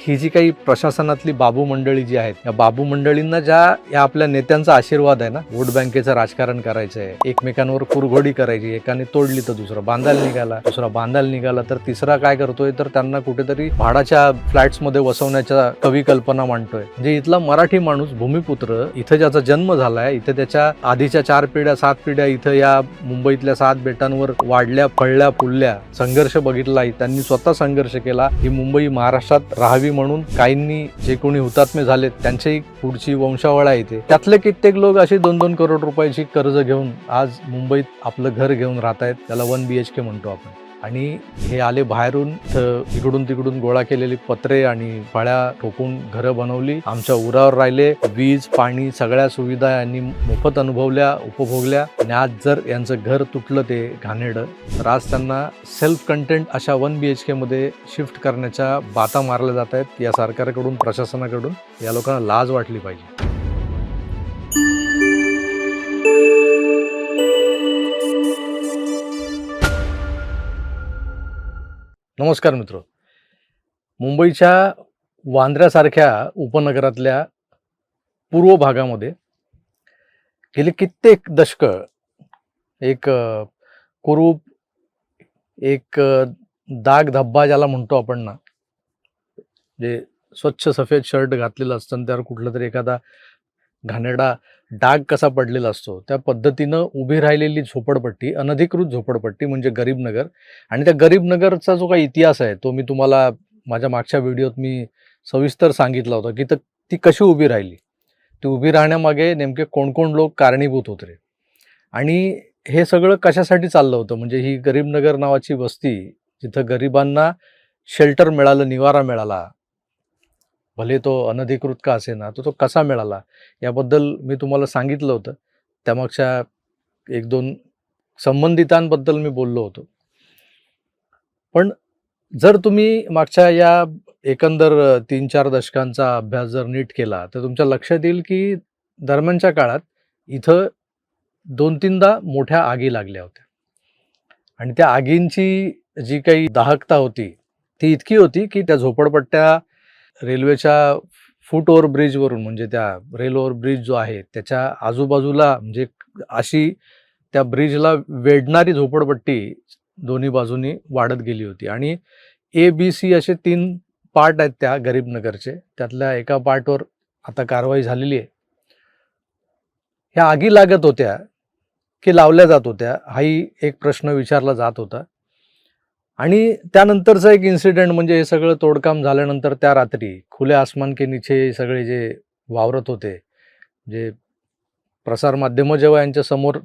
ही जी काही प्रशासनातली बाबू मंडळी जी आहेत, या बाबू मंडळींना या आपल्या नेत्यांचा आशीर्वाद आहे ना, वोट बँकेचं राजकारण करायचं आहे, एकमेकांवर कुरघोडी करायची, एकाने तोडली तर दुसरा बांधायला निघाला, दुसरा बांधायला निघाला तर तिसरा काय करतोय तर त्यांना कुठेतरी भाडाच्या फ्लॅट्समध्ये वसवण्याच्या कवी कल्पना मांडतोय. म्हणजे इथला मराठी माणूस भूमिपुत्र, इथं ज्याचा जन्म झालाय, इथं त्याच्या आधीच्या 4 पिढ्या 7 पिढ्या इथं या मुंबईतल्या 7 बेटांवर वाढल्या, फळल्या, फुलल्या, संघर्ष बघितला, त्यांनी स्वतः संघर्ष केला. ही मुंबई महाराष्ट्रात राहावी म्हणून काहींनी जे कोणी हुतात्मे झालेत त्यांची पुढची वंशावळ आहे इथे. त्यातले कित्येक लोक अशी 2-2 करोड रुपयाची कर्ज घेऊन आज मुंबईत आपलं घर घेऊन राहत आहेत. त्याला 1 BHK म्हणतो आपण. आणि हे आले बाहेरून, इकडून तिकडून गोळा केलेली पत्रे आणि फळ्या ठोकून घरं बनवली, आमच्या उरावर राहिले, वीज पाणी सगळ्या सुविधा यांनी मोफत अनुभवल्या, उपभोगल्या. आणि आज जर यांचं घर तुटलं ते घाणेरडं, तर आज त्यांना सेल्फ कंटेंट अशा 1 BHK मध्ये शिफ्ट करण्याच्या बाता मारल्या जात आहेत. या सरकारकडून, प्रशासनाकडून या लोकांना लाज वाटली पाहिजे. नमस्कार मित्र. मुंबईच्या वांद्र्यासारख्या उपनगरातल्या पूर्व भागामध्ये गेले कित्येक दशक एक कुरूप, एक दाग धब्बा ज्याला म्हणतो आपण ना, जे स्वच्छ सफेद शर्ट घातलेलं असतं त्यावर कुठला तरी एखादा घाणेरडा डाग कसा पडलेला असतो, त्या पद्धतीनं उभी राहिलेली झोपडपट्टी, अनधिकृत झोपडपट्टी म्हणजे गरीबनगर. आणि त्या गरीबनगरचा जो काही इतिहास आहे तो मी तुम्हाला माझ्या मागच्या व्हिडिओत मी सविस्तर सांगितला होता की ती कशी उभी राहिली, ती उभी राहण्यामागे नेमके कोण कोण लोक कारणीभूत होते आणि हे सगळं कशासाठी चाललं होतं. म्हणजे ही गरीबनगर नावाची वस्ती, जिथं गरिबांना शेल्टर मिळालं, निवारा मिळाला, भले तो अनधिकृत का असेना, तो कसा मिळाला याबद्दल मी तुम्हाला सांगितलं होतं. त्यामागच्या 1-2 संबंधितांबद्दल मी बोललो होतो. पण जर तुम्ही मागच्या या एकंदर 3-4 दशकांचा अभ्यास जर नीट केला तर तुमच्या लक्षात येईल की दरम्यानच्या काळात इथं 2-3दा मोठ्या आगी लागल्या होत्या. आणि त्या आगींची जी काही दाहकता होती ती इतकी होती की त्या झोपडपट्ट्या रेल्वेच्या फूट ओव्हर ब्रिजवरून, म्हणजे त्या रेल ओव्हर ब्रिज जो आहे त्याच्या आजूबाजूला, म्हणजे अशी त्या ब्रिजला वेढणारी झोपडपट्टी दोन्ही बाजूनी वाढत गेली होती. आणि ABC असे 3 पार्ट आहेत त्या गरीबनगरचे. त्यातल्या एका पार्टवर आता कारवाई झालेली आहे. ह्या आगी लागत होत्या की लावल्या जात होत्या, हाही एक प्रश्न विचारला जात होता. आणि त्यानंतरचा एक इन्सिडेंट म्हणजे हे सगळं तोडकाम झाल्यानंतर त्या रात्री खुले आसमान के नीचे सगळे जे वावरत होते, जे प्रसारमाध्यमं जेव्हा यांच्या समोर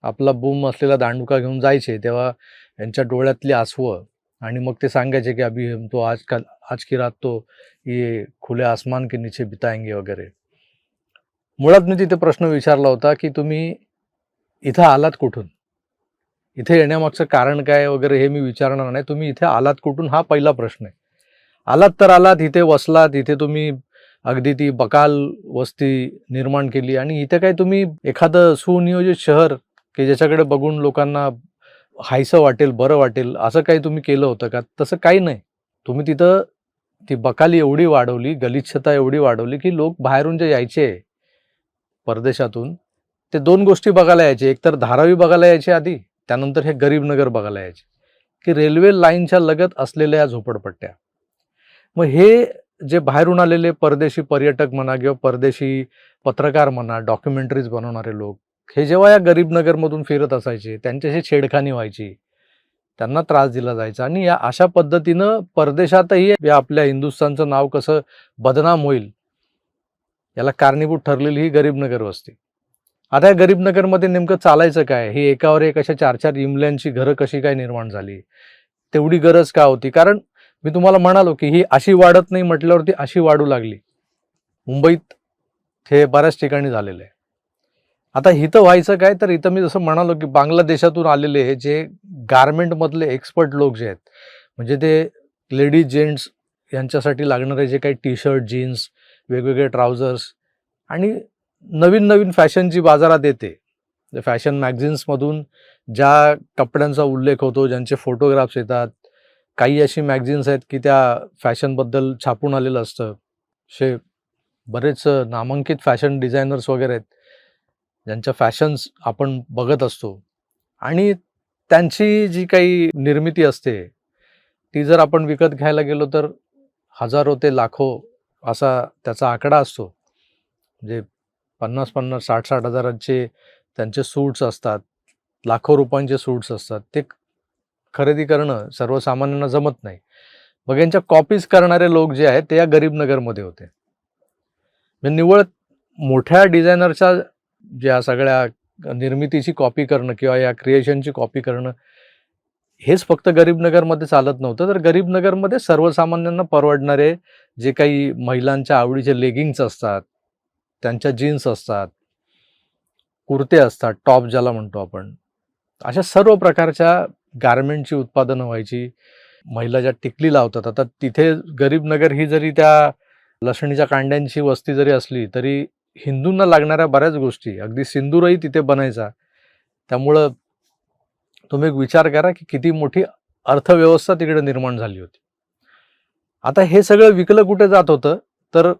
आपला बूम असलेला दांडुका घेऊन जायचे, तेव्हा यांच्या डोळ्यातली आसवं आणि मग ते सांगायचे की अभी हम तो आज की रात तो ये खुले आसमान के नीचे बिताएंगे वगैरे. मुळात मी तिथे प्रश्न विचारला होता की तुम्ही इथं आलात कुठून, इथे येण्यामागचं कारण काय वगैरे हे मी विचारणार नाही. तुम्ही इथे आलात कुठून हा पहिला प्रश्न आहे. आलात तर आलात, इथे वसलात, इथे तुम्ही अगदी ती बकाल वस्ती निर्माण केली आणि इथे काय तुम्ही एखादं सुनियोजित शहर की ज्याच्याकडे बघून लोकांना हायसं वाटेल, बरं वाटेल असं काही तुम्ही केलं होतं का? तसं काही नाही. तुम्ही तिथं ती बकाली एवढी वाढवली, गलिच्छता एवढी वाढवली की लोक बाहेरून जे यायचे परदेशातून ते 2 गोष्टी बघायला यायचे. एकतर धारावी बघायला यायचे आधी, त्यानंतर हे गरीबनगर बघायला यायचे की रेल्वे लाईनच्या लगत असलेल्या या झोपडपट्ट्या. मग हे जे बाहेरून आलेले परदेशी पर्यटक म्हणा किंवा परदेशी पत्रकार म्हणा, डॉक्युमेंटरीज बनवणारे लोक, हे जेव्हा या गरीबनगरमधून फिरत असायचे त्यांच्याशी छेडखानी व्हायची, त्यांना त्रास दिला जायचा. आणि या अशा पद्धतीनं परदेशातही या आपल्या हिंदुस्थानचं नाव कसं बदनाम होईल याला कारणीभूत ठरलेली ही गरीबनगर वस्ती. आता या गरीबनगरमध्ये नेमकं चालायचं काय? ही एकावर एक अशा 4-4 इमल्यांची घरं कशी काय निर्माण झाली, तेवढी गरज का होती? कारण मी तुम्हाला म्हणालो की ही अशी वाढत नाही म्हटल्यावरती अशी वाढू लागली. मुंबईत हे बऱ्याच ठिकाणी झालेलं आहे. आता इथं व्हायचं काय, तर इथं मी जसं म्हणालो की बांगलादेशातून आलेले हे जे गारमेंटमधले एक्सपर्ट लोक जे आहेत, म्हणजे ते लेडीज जेंट्स यांच्यासाठी लागणारे जे काही टी-शर्ट, जीन्स, वेगवेगळे ट्राउझर्स आणि नवीन नवीन फॅशन जी बाजारात येते, फॅशन मॅगझिन्समधून ज्या कपड्यांचा उल्लेख होतो, ज्यांचे फोटोग्राफ्स येतात, काही अशी मॅगझिन्स आहेत की त्या फॅशनबद्दल छापून आलेलं असतं. असे बरेच नामांकित फॅशन डिझायनर्स वगैरे आहेत, ज्यांच्या फॅशन्स आपण बघत असतो आणि त्यांची जी काही निर्मिती असते, ती जर आपण विकत घ्यायला गेलो तर हजारो ते लाखो असा त्याचा आकडा असतो. म्हणजे 50-50, 60-60 हजारांचे त्यांचे सूट्स असतात. लाखो रुपयांचे सूट्स असतात. ते खरेदी करणं सर्वसामान्यांना जमत नाही. मग यांच्या कॉपीज करणारे लोक जे आहेत, ते या गरीब नगरमध्ये होते. म्हणजे निव्वळ मोठ्या डिझायनरच्या ज्या सगळ्या निर्मितीची कॉपी करणं किंवा या क्रिएशनची कॉपी करणं, हेच फक्त गरीब नगरमध्ये चालत नव्हतं. तर गरीब नगरमध्ये सर्वसामान्यांना परवडणारे जे काही महिलांच्या आवडीचे लेगिंग्स असतात, त्यांच्या जीन्स असतात, कुर्ते असतात, टॉप ज्याला म्हणतो आपण. अशा सर्व प्रकारच्या गारमेंटची उत्पादनं व्हायची. महिला ज्या टिकली लावतात, आता तिथे गरीब नगर ही जरी त्या लसणीच्या कांड्यांची वस्ती जरी असली, तरी हिंदूंना लागणाऱ्या बऱ्याच गोष्टी, अगदी सिंदूरही तिथे बनायचा. त्यामुळं तुम्ही एक विचार करा, की किती मोठी अर्थव्यवस्था तिकडे निर्माण झाली होती. आता हे सगळं विकलं कुठे जात होतं, तर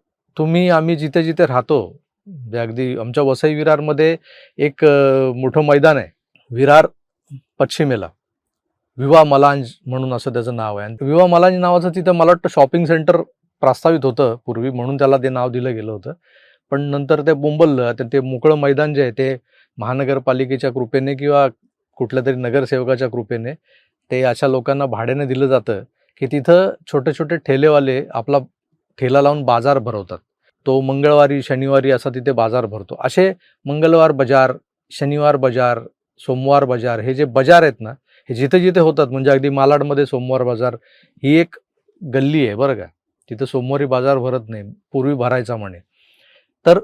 आम्ही जिथे-जिथे राहतो, म्हणजे अगदी आमच्या वसई विरारमध्ये एक मोठं मैदान आहे. विरार पश्चिमेला. विवा मलांज म्हणून असं त्याचं नाव आहे. आणि विवा मलांज नावाचं तिथं मला वाटतं शॉपिंग सेंटर प्रस्तावित होतं पूर्वी, म्हणून त्याला ते नाव दिलं गेलं होतं. पण नंतर ते बोंबललं. तर ते मोकळं मैदान जे आहे ते महानगरपालिकेच्या कृपेने किंवा कुठल्यातरी नगरसेवकाच्या कृपेने ते अशा लोकांना भाड्याने दिलं जातं, की तिथं छोटे-छोटे ठेलेवाले आपला ठेला लावून बाजार भरवतात. तो मंगळवारी, शनिवारी असा तिथे बाजार भरतो. असे मंगळवार बाजार, शनिवार बाजार, सोमवार बाजार, हे जे बाजार आहेत ना, हे जिथे-जिथे होतात, म्हणजे अगदी मालाडमध्ये सोमवार बाजार ही एक गल्ली आहे बरं का. तिथं सोमवारी बाजार भरत नाही, पूर्वी भरायचा म्हणे. तर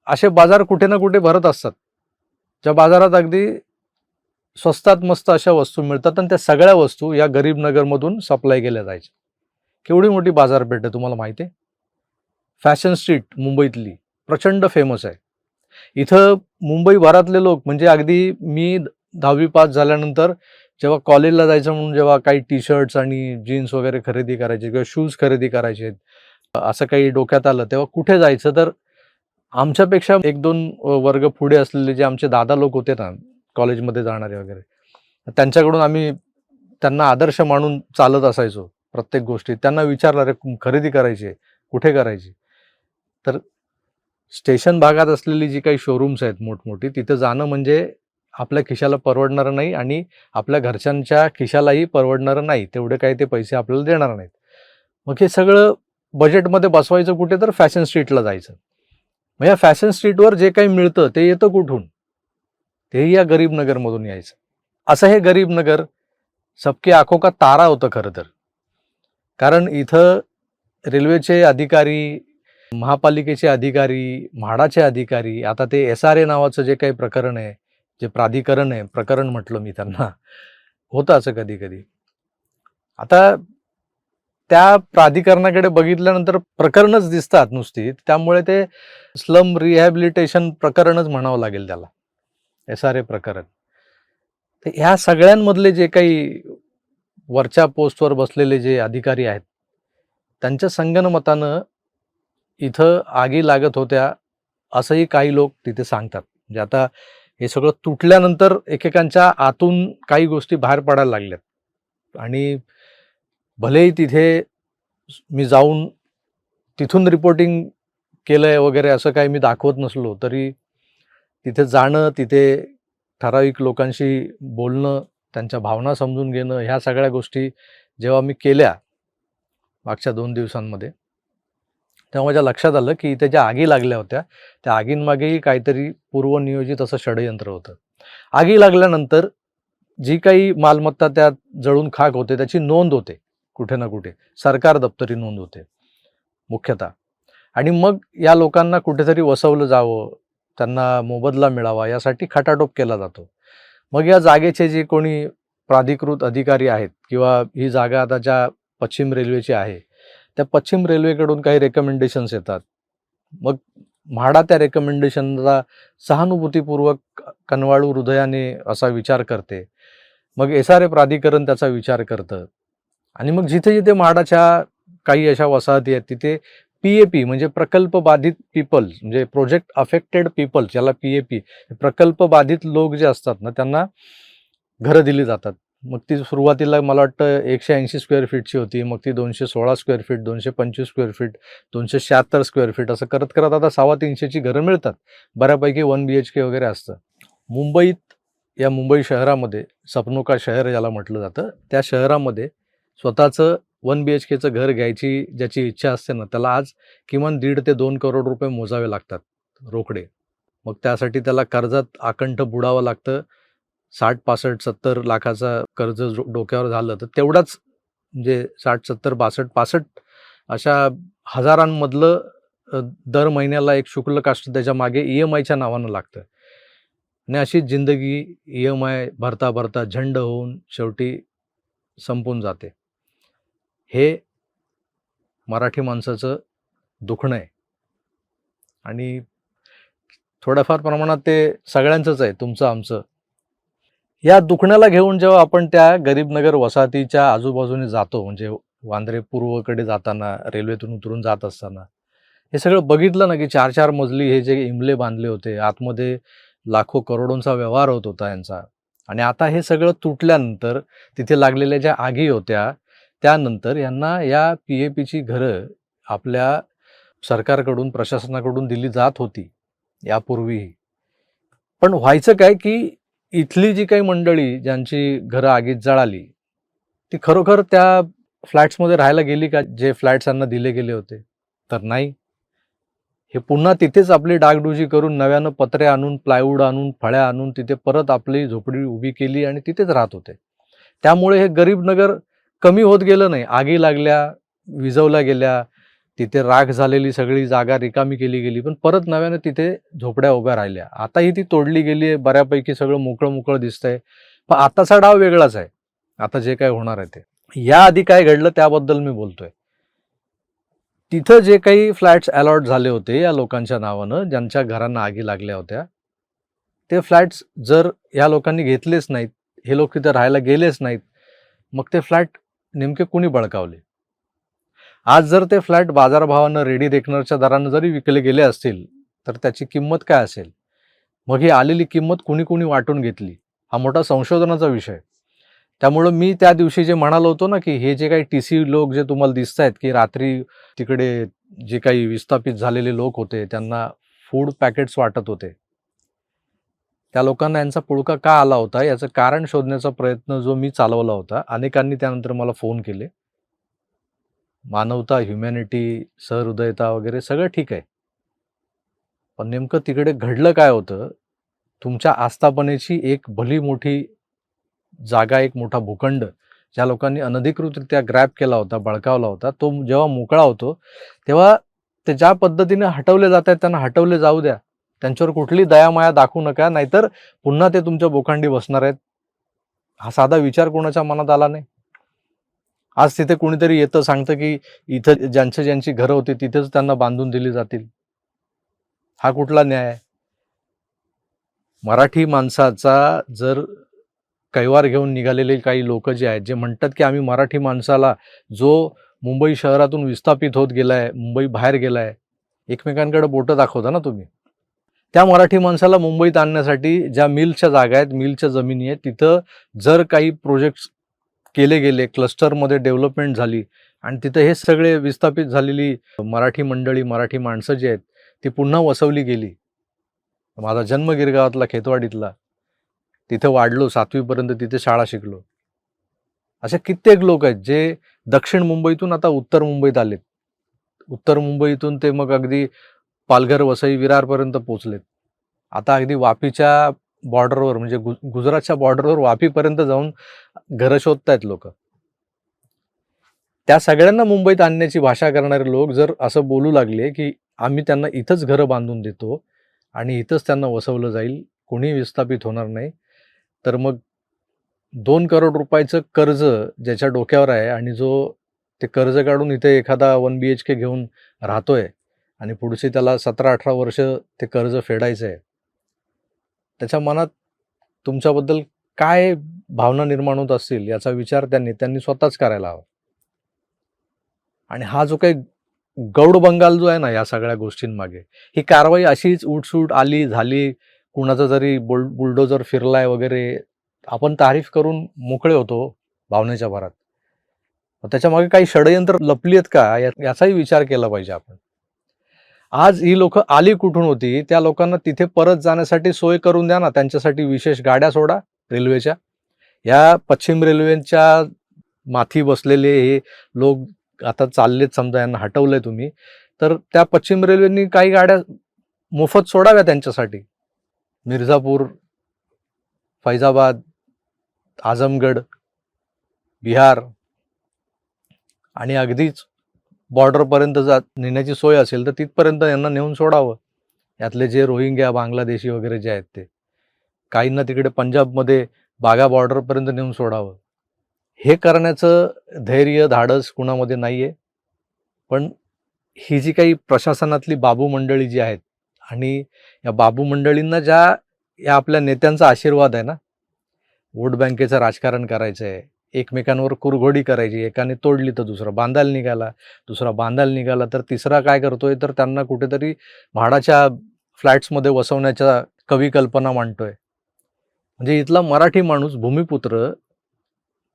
असे बाजार कुठे ना कुठे भरत असतात. त्या बाजारात अगदी स्वस्तात मस्त अशा वस्तू मिळतात आणि त्या सगळ्या वस्तू या गरीब नगरमधून सप्लाय केल्या जायच्या. केवढी मोठी बाजारपेठ आहे तुम्हाला माहिती आहे? फॅशन स्ट्रीट मुंबईतली प्रचंड फेमस आहे. इथं मुंबईभरातले लोक, म्हणजे अगदी मी 10वी पास झाल्यानंतर जेव्हा कॉलेजला जायचं म्हणून जेव्हा काही टी-शर्ट्स आणि जीन्स वगैरे खरेदी करायचे किंवा शूज खरेदी करायचे, असं काही डोक्यात आलं, तेव्हा कुठे जायचं, तर आमच्यापेक्षा 1-2 वर्ग पुढे असलेले जे आमचे दादा लोक होते ना, कॉलेजमध्ये जाणारे वगैरे, त्यांच्याकडून आम्ही त्यांना आदर्श मानून चालत असायचो प्रत्येक गोष्टीत. त्यांना विचारलं, "अरे खरेदी करायची आहे, कुठे करायची?" तर स्टेशन भागात असलेली जी काही शोरूम्स आहेत मोठमोठी, तिथं जाणं म्हणजे आपल्या खिशाला परवडणारं नाही आणि आपल्या घरच्यांच्या खिशालाही परवडणारं नाही. तेवढे काही ते पैसे आपल्याला देणार नाहीत. मग हे सगळं बजेटमध्ये बसवायचं कुठे, तर फॅशन स्ट्रीटला जायचं. मग या फॅशन स्ट्रीटवर जे काही मिळतं ते येतं कुठून? तेही या गरीब नगरमधून यायचं. असं हे गरीब नगर सबके आंखों का तारा होतं खरं तर. कारण इथं रेल्वेचे अधिकारी, महापालिकेचे अधिकारी, म्हाडाचे अधिकारी, आता ते SRA नावाचं जे काही प्रकरण आहे, जे प्राधिकरण आहे, प्रकरण म्हटलं मी त्यांना, होतं असं कधी-कधी. आता त्या प्राधिकरणाकडे बघितल्यानंतर प्रकरणच दिसतात नुसती, त्यामुळे ते स्लम रिहॅबिलिटेशन प्रकरणच म्हणावं लागेल त्याला, SRA प्रकरण. तर ह्या सगळ्यांमधले जे काही वरच्या पोस्टवर बसलेले जे अधिकारी आहेत, त्यांच्या संगनमतानं इथं आगी लागत होत्या, असंही काही लोक तिथे सांगतात. म्हणजे आता हे सगळं तुटल्यानंतर एकेकांच्या आतून काही गोष्टी बाहेर पडायला लागल्यात आणि भलेही तिथे मी जाऊन तिथून रिपोर्टिंग केलंय वगैरे असं काही मी दाखवत नसलो, तरी तिथे जाणं, तिथे ठराविक लोकांशी बोलणं, त्यांच्या भावना समजून घेणं, ह्या सगळ्या गोष्टी जेव्हा मी केल्या मागच्या 2 दिवसांमध्ये, तेव्हा माझ्या लक्षात आलं, की इथे ज्या आगी लागल्या होत्या, त्या आगींमागेही काहीतरी पूर्वनियोजित असं षडयंत्र होतं. आगी लागल्यानंतर जी काही मालमत्ता त्यात जळून खाक होते, त्याची नोंद होते कुठे ना कुठे. सरकार दप्तरी नोंद होते मुख्यतः. आणि मग या लोकांना कुठेतरी वसवलं जावं, त्यांना मोबदला मिळावा यासाठी खटाटोप केला जातो. मग या जागेचे जे कोणी प्राधिकृत अधिकारी आहेत किंवा ही जागा आता ज्या पश्चिम रेल्वेची आहे, त्या पश्चिम रेल्वेकडून काही रेकमेंडेशन्स येतात. मग म्हाडा त्या रेकमेंडेशनला सहानुभूतीपूर्वक कनवाळू हृदयाने असा विचार करते. मग SRA प्राधिकरण त्याचा विचार करतं आणि मग जिथे जिथे म्हाडाच्या काही अशा वसाहती आहेत तिथे PAP म्हणजे प्रकल्प बाधित पीपल्स, म्हणजे प्रोजेक्ट अफेक्टेड पीपल्स, ज्याला PAP, प्रकल्प बाधित लोक जे असतात ना त्यांना घरं दिली जातात. मग ती सुरुवातीला मला वाटतं 180 स्क्वेअर फीटची होती, मग ती 216 square feet, 225 square feet, 276 square feet, असं करत करत आता 350ची घरं मिळतात. बऱ्यापैकी 1 BHK वगैरे असतं. मुंबईत, या मुंबई शहरामध्ये, सपनों का शहर ज्याला म्हटलं जातं, त्या शहरामध्ये स्वतःचं 1 BHKचं घर घ्यायची ज्याची इच्छा असते ना, त्याला आज किमान 1.5 ते 2 करोड रुपये मोजावे लागतात रोकडे. मग त्यासाठी त्याला कर्जात आकंठ बुडावं लागतं. 60, 65, 70 लाखाचा कर्ज डोक्यावर झालं तर तेवढाच, म्हणजे 60, 70, 62, 65 अशा हजारांमधलं दर महिन्याला एक शुल्क असतं, त्याच्या मागे EMIच्या नावानं लागतं. आणि अशी जिंदगी EMI भरता भरता झंड होऊन शेवटी संपून जाते. हे मराठी माणसाचं दुखणं आहे आणि थोड्याफार प्रमाणात ते सगळ्यांचंच आहे, तुमचं आमचं. या दुखण्याला घेऊन जेव्हा आपण त्या गरीबनगर वसाहतीच्या आजूबाजूने जातो, म्हणजे वांद्रे पूर्वकडे जाताना, रेल्वेतून उतरून जात असताना, हे सगळं बघितलं ना की 4-4 मजली हे जे इमले बांधले होते, आतमध्ये लाखो करोडोंचा व्यवहार होत होता यांचा. आणि आता हे सगळं तुटल्यानंतर तिथे लागलेल्या ज्या आगी होत्या, त्यानंतर यांना या PAPची घरं आपल्या सरकारकडून, प्रशासनाकडून दिली जात होती यापूर्वीही. पण व्हायचं काय की इथली जी काही मंडळी ज्यांची घरं आगीत जळाली, ती खरोखर त्या फ्लॅट्समध्ये राहायला गेली का, जे फ्लॅट्स यांना दिले गेले होते? तर नाही. हे पुन्हा तिथेच आपली डागडुजी करून, नव्यानं पत्रे आणून, प्लायवूड आणून, फळ्या आणून तिथे परत आपली झोपडी उभी केली आणि तिथेच राहत होते. त्यामुळे हे गरीब नगर कमी होत गेलं नाही. आगी लागल्या, विझवल्या गेल्या, तिथे राख झालेली सगळी जागा रिकामी केली गेली, पण परत नव्यानं तिथे झोपड्या उभ्या राहिल्या. आताही ती तोडली गेली आहे, बऱ्यापैकी सगळं मोकळं मोकळं दिसतंय. पण आताचा डाव वेगळाच आहे, आता जे काय होणार आहे ते. याआधी काय घडलं त्याबद्दल मी बोलतोय. तिथं जे काही फ्लॅट्स अलॉट झाले होते या लोकांच्या नावानं, ज्यांच्या घरांना आगी लागल्या होत्या, ते फ्लॅट्स जर या लोकांनी घेतलेच नाहीत, हे लोक तिथं राहायला गेलेच नाहीत, मग ते फ्लॅट नेमके कुणी बळकावले? आज जर ते फ्लॅट बाजारभावानं, रेडी रेकनरच्या दरानं जरी विकले गेले असतील, तर त्याची किंमत काय असेल? मग ही आलेली किंमत कुणी कुणी वाटून घेतली? हा मोठा संशोधनाचा विषय. त्यामुळं मी त्या दिवशी जे म्हणालो होतो ना, की हे जे काही TC लोक जे तुम्हाला दिसत आहेत, की रात्री तिकडे जे काही विस्थापित झालेले लोक होते, त्यांना फूड पॅकेट्स वाटत होते. त्या लोकांना यांचा पुळका का आला होता, याचं कारण शोधण्याचा प्रयत्न जो मी चालवला होता. अनेकांनी त्यानंतर मला फोन केले. मानवता, ह्युमॅनिटी, सहृदयता वगैरे सगळं ठीक आहे. पण नेमकं तिकडे घडलं काय होतं? तुमच्या आस्थापनेची एक भली मोठी जागा, एक मोठा भूखंड ज्या लोकांनी अनधिकृतरित्या ग्रॅब केला होता, बळकावला होता, तो जेव्हा मोकळा होतो, तेव्हा ते ज्या पद्धतीने हटवले जात आहेत, त्यांना हटवले जाऊ द्या. त्यांच्यावर कुठली दयामाया दाखवू नका, नाहीतर पुन्हा ते तुमच्या बोकांडी बसणार आहेत. हा साधा विचार कोणाच्या मनात आला नाही? आज तिथे कोणीतरी येतं, सांगतं की इथं ज्यांची घरं होती तिथेच त्यांना बांधून दिली जातील. हा कुठला न्याय आहे? मराठी माणसाचा जर कैवार घेऊन निघालेले काही लोक जे आहेत, जे म्हणतात की आम्ही मराठी माणसाला, जो मुंबई शहरातून विस्थापित होत गेलाय, मुंबई बाहेर गेलाय, एकमेकांकडे बोटं दाखवता ना तुम्ही. त्या मराठी माणसाला मुंबईत आणण्यासाठी ज्या मिलच्या जागा आहेत, मिलच्या जमिनी आहेत, तिथं जर काही प्रोजेक्ट्स केले गेले, क्लस्टरमध्ये डेव्हलपमेंट झाली आणि तिथं हे सगळे विस्थापित झालेली मराठी मंडळी, मराठी माणसं जी आहेत, ती पुन्हा वसवली गेली. माझा जन्म गिरगावातला, खेतवाडीतला, तिथं वाढलो, 7वी पर्यंत तिथे शाळा शिकलो. असे कित्येक लोक आहेत जे दक्षिण मुंबईतून आता उत्तर मुंबईत आलेत. उत्तर मुंबईतून ते मग अगदी पालघर, वसई, विरारपर्यंत पोहोचलेत. आता अगदी वापीच्या बॉर्डरवर, म्हणजे गुजरातच्या बॉर्डरवर वापीपर्यंत जाऊन घरं शोधतायत लोक. त्या सगळ्यांना मुंबईत आणण्याची भाषा करणारे लोक जर असं बोलू लागले की आम्ही त्यांना इथंच घरं बांधून देतो आणि इथंच त्यांना वसवलं जाईल, कोणी विस्थापित होणार नाही, तर मग 2 करोड रुपयाचं कर्ज ज्याच्या डोक्यावर आहे आणि जो ते कर्ज काढून इथे एखादा 1 BHK घेऊन राहतोय आणि पुढची त्याला 17-18 वर्ष ते कर्ज फेडायचं आहे, त्याच्या मनात तुमच्याबद्दल काय भावना निर्माण होत असतील याचा विचार त्या नेत्यांनी स्वतःच करायला हवा. आणि हा जो काही गौड बंगाल जो आहे ना या सगळ्या गोष्टींमागे, ही कारवाई अशीच उठसूट आली झाली, कुणाचा जरी बुलडोजर फिरलाय वगैरे, आपण तारीफ करून मोकळे होतो भावनेच्या भरात. त्याच्यामागे काही षडयंत्र लपली आहेत का याचाही विचार केला पाहिजे आपण. आज ही लोक आली कुठून होती, त्या लोकांना तिथे परत जाण्यासाठी सोय करून द्या ना. त्यांच्यासाठी विशेष गाड्या सोडा रेल्वेच्या. या पश्चिम रेल्वेच्या माथी बसलेले हे लोक आता चाललेत, समजा यांना हटवलंय तुम्ही, तर त्या पश्चिम रेल्वेनी काही गाड्या मोफत सोडाव्या त्यांच्यासाठी. मिर्झापूर, फैजाबाद, आझमगड, बिहार आणि अगदीच बॉर्डरपर्यंत नेण्याची सोय असेल तर तिथपर्यंत यांना नेऊन सोडावं. यातले जे रोहिंग्या, बांगलादेशी वगैरे जे आहेत ते, काहींना तिकडे पंजाबमध्ये बागा बॉर्डरपर्यंत नेऊन सोडावं. हे करण्याचं धैर्य, धाडस कुणामध्ये नाही आहे. पण ही जी काही प्रशासनातली बाबू मंडळी जी आहेत, आणि या बाबू मंडळींना या आपल्या नेत्यांचा आशीर्वाद आहे ना, वोट बँकेचं राजकारण करायचं आहे, एकमेकांवर कुरघोडी करायची, एकाने तोडली तर दुसरा बांधायला निघाला, दुसरा बांधायला निघाला तर तिसरा काय करतोय, तर त्यांना कुठेतरी म्हाडाच्या फ्लॅट्समध्ये वसवण्याच्या कवी कल्पना मांडतोय. म्हणजे इथला मराठी माणूस, भूमिपुत्र,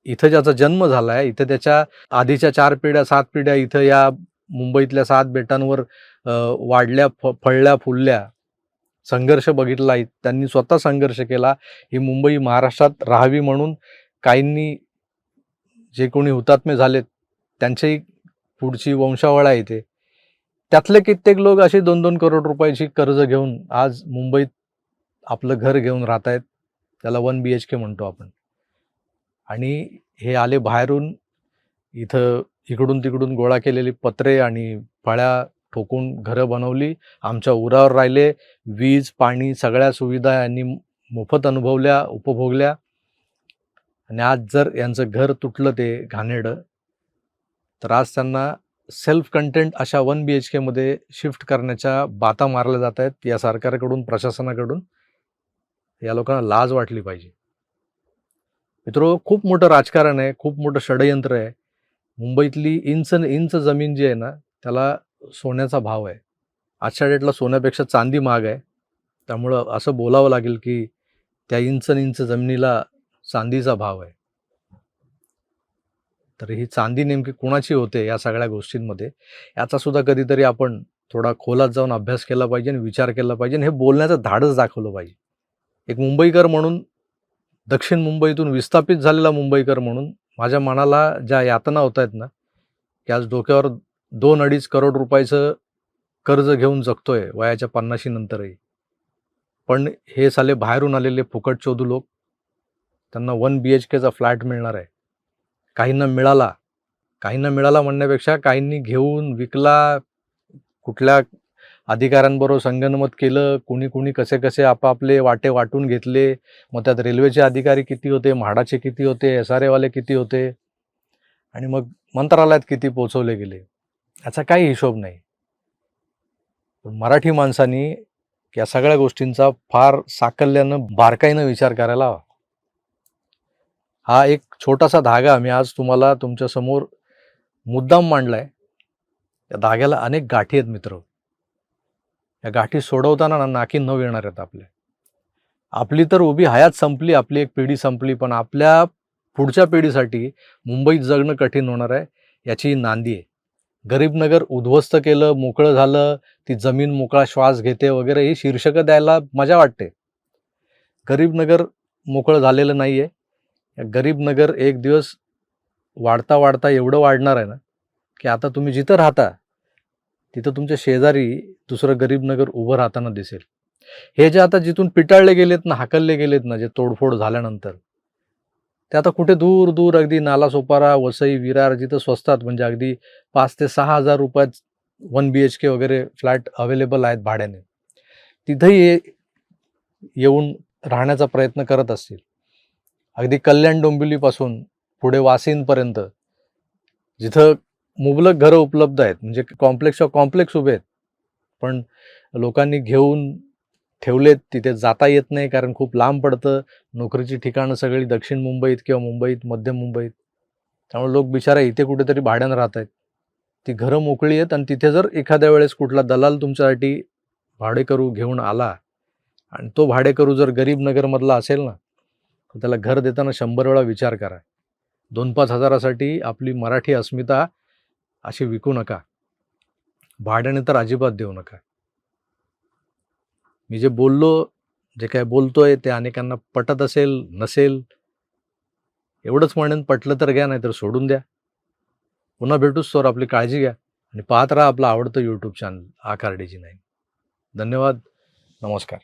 इथं ज्याचा जन्म झालाय, इथं त्याच्या आधीच्या 4 पिढ्या 7 पिढ्या इथं या मुंबईतल्या 7 बेटांवर वाढल्या, फळल्या, फुलल्या, संघर्ष बघितला, त्यांनी स्वतः संघर्ष केला. ही मुंबई महाराष्ट्रात राहावी म्हणून काहींनी, जे कोणी हुतात्मे झालेत त्यांची पुढची वंशावळ आहे इथे. त्यातले कित्येक लोक असे 2-2 करोड रुपयाची कर्ज घेऊन आज मुंबईत आपलं घर घेऊन राहत आहेत. त्याला 1 BHK म्हणतो आपण. आणि हे आले बाहेरून, इथं इकडून तिकडून गोळा केलेली पत्रे आणि फळ्या ठोकून घरं बनवली, आमच्या उरावर राहिले, वीज, पाणी, सगळ्या सुविधा यांनी मोफत अनुभवल्या, उपभोगल्या. आणि आज जर यांचं घर तुटलं ते घाणेरडं, तर आज त्यांना सेल्फ कंटेंट अशा 1 BHK मध्ये शिफ्ट करण्याच्या बाता मारल्या जात आहेत या सरकारकडून, प्रशासनाकडून. या लोकांना लाज वाटली पाहिजे. मित्रो, खूप मोठं राजकारण आहे, खूप मोठं षडयंत्र आहे. मुंबईतली इंच जमीन जी आहे ना, त्याला सोन्याचा भाव आहे. आजच्या डेटला सोन्यापेक्षा चांदी महाग आहे. त्यामुळं असं बोलावं लागेल की त्या इंच जमिनीला चांदीचा भाव आहे. तर ही चांदी नेमकी कुणाची होते या सगळ्या गोष्टींमध्ये, याचा सुद्धा कधीतरी आपण थोडा खोलात जाऊन अभ्यास केला पाहिजे आणि विचार केला पाहिजे आणि हे बोलण्याचं धाडस दाखवलं पाहिजे. एक मुंबईकर म्हणून, दक्षिण मुंबईतून विस्थापित झालेला मुंबईकर म्हणून माझ्या मनाला ज्या यातना होत आहेत ना, की आज डोक्यावर 2-2.5 करोड रुपयाचं कर्ज घेऊन जगतोय वयाच्या 50शी नंतरही. पण हे साले बाहेरून आलेले फुकट चोदू लोक, त्यांना 1 BHKचा फ्लॅट मिळणार आहे. काहींना मिळाला म्हणण्यापेक्षा काहींनी घेऊन विकला, कुठल्या अधिकाऱ्यांबरोबर संगनमत केलं, कुणी कसे आपापले वाटे वाटून घेतले. मग त्यात रेल्वेचे अधिकारी किती होते, म्हाडाचे किती होते, SRA वाले किती होते, आणि मग मंत्रालयात किती पोचवले गेले, याचा काही हिशोब नाही. मराठी माणसांनी या सगळ्या गोष्टींचा फार साकल्यानं, बारकाईनं विचार करायला हवा. हा एक छोटासा धागा मी आज तुम्हाला तुमच्या समोर मुद्दाम मांडलाय. या धाग्याला अनेक गाठी आहेत मित्र. या गाठी सोडवताना नाकी नऊ येणार आहेत आपल्या. आपली तर उभी हयात संपली, आपली एक पिढी संपली, पण आपल्या पुढच्या पिढीसाठी मुंबईत जगणं कठीण होणार आहे, याची नांदी आहे. गरीबनगर उद्ध्वस्त केलं, मोकळं झालं, ती जमीन मोकळा श्वास घेते वगैरे, ही शीर्षकं द्यायला मजा वाटते. गरीबनगर मोकळं झालेलं नाही आहे. गरीबनगर एक दिवस वाढता एवढं वाढणार आहे ना, की आता तुम्ही जिथं राहता तिथं तुमच्या शेजारी दुसरं गरीबनगर उभं राहताना दिसेल. हे जे आता जिथून पिटाळले गेलेत ना, हाकलले गेलेत ना, जे तोडफोड झाल्यानंतर, ते आता कुठे दूर अगदी नालासोपारा, वसई, विरार, जिथं स्वस्तात, म्हणजे अगदी 5,000 ते 6,000 रुपयात 1 BHK वगैरे फ्लॅट अवेलेबल आहेत भाड्याने, तिथंही येऊन राहण्याचा प्रयत्न करत असतील. अगदी कल्याण डोंबिवलीपासून पुढे वासींपर्यंत जिथं मुबलक घरं उपलब्ध आहेत, म्हणजे कॉम्प्लेक्स उभे आहेत, पण लोकांनी घेऊन ठेवलेत. तिथे जाता येत नाही कारण खूप लांब पडतं. नोकरीची ठिकाणं सगळी दक्षिण मुंबईत किंवा मुंबईत, मध्य मुंबईत. त्यामुळे लोक बिचारा इथे कुठेतरी भाड्यानं राहत आहेत. ती घरं मोकळी आहेत आणि तिथे जर एखाद्या वेळेस कुठला दलाल तुमच्यासाठी भाडेकरू घेऊन आला आणि तो भाडेकरू जर गरीब नगरमधला असेल ना, तर त्याला घर देताना 100 वेळा विचार करा. 2-5 हजारासाठी आपली मराठी अस्मिता अशी विकू नका. भाड्याने तर अजिबात देऊ नका. मी जे बोललो, जे काय बोलतोय ते अनेकांना पटत असेल, नसेल, एवढंच म्हणेन पटलं तर घ्या, नाहीतर सोडून द्या. पुन्हा भेटूच तर आपली काळजी घ्या आणि पाहत राहा आपलं आवडतं यूट्यूब चॅनल आकार DG9. धन्यवाद. नमस्कार.